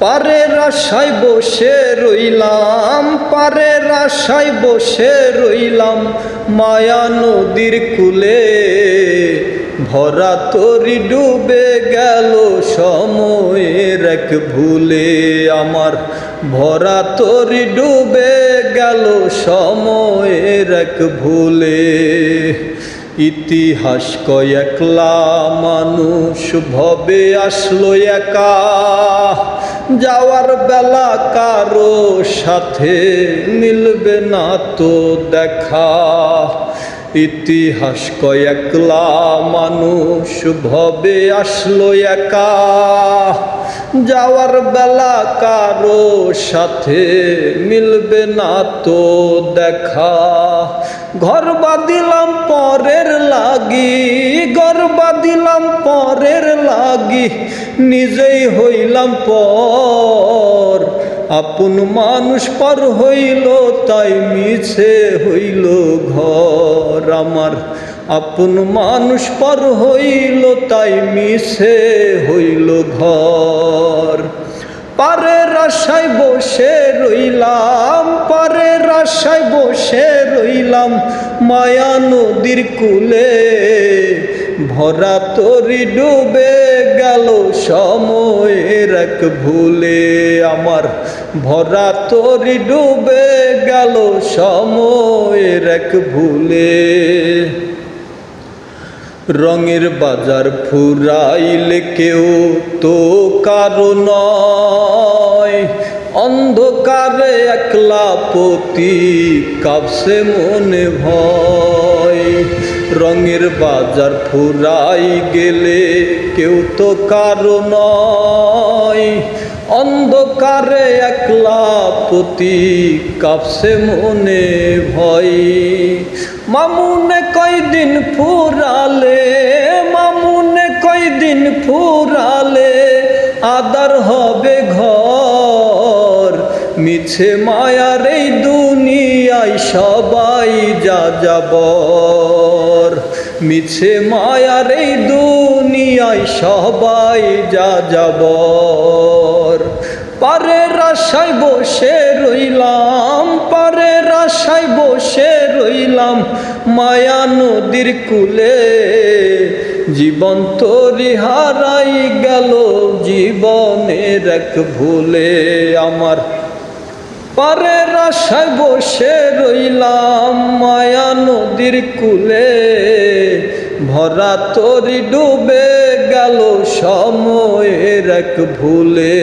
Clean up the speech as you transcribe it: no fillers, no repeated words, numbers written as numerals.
পারের আশায় বসে রইলাম, পারের আশায় বসে রইলাম মায়া নদীর কূলে। ভরা তরি ডুবে গেল সময়ের এক ভুলে আমার, ভরা তরি ডুবে গেল সময়ের এক ভুলে। ইতিহাস কয় একলা মানুষ ভবে আসলো একা, যাওয়ার বেলা কারো সাথে মিলবে না তো দেখা। ইতিহাস কয় একলা মানুষ ভবে আসলো একা, যাওয়ার বেলা কারো সাথে মিলবে না তো দেখা। ঘর বাঁধিলাম পরের লাগি, ঘর বাঁধিলাম পরের লাগি, নিজেই হইলাম পর। আপন মানুষ পর হইল তাই মিছে হইল ঘর আমার, আপন মানুষ পর হইল তাই মিছে হইল ঘর। পারের আশায় বসে রইলাম, পারের আশায় বসে রইলাম মায়া নদীর কূলে। ভরা তরি ডুবে গেল সময়ের এক ভুলে আমার, ভরা তরি ডুবে গেল সময়ের এক ভুলে। রঙের বাজার ফুরাইলে কেউ তো কারো নয়, অন্ধকারে একলা পতি কাঁপছে মনে ভয়। রঙের বাজার ফুরাই গেলে কেউ তো কারো নয়, অন্ধকারে একলা পতি কাঁপছে মনে ভয়। মামুনে কয়দিন ফুরালে, মামুনে কয়দিন ফুরালে আদার হবে ঘর। মিছে মায়ার এই দুনিয়ায় সবাই যা যাবর, মিছে মায়ার এই দুনিয়ায় সবাই যা যাবর। পারের আশায় বসে রইলাম, পারের আশায় বসে রইলাম মায়া নদীর কূলে। জীবন তরি হারাই গেল জীবনের এক ভুলে আমার, পারের আশায় বসে রইলাম মায়া নদীর কূলে। ভরা তরি ডুবে গেল সময়ের এক ভুলে।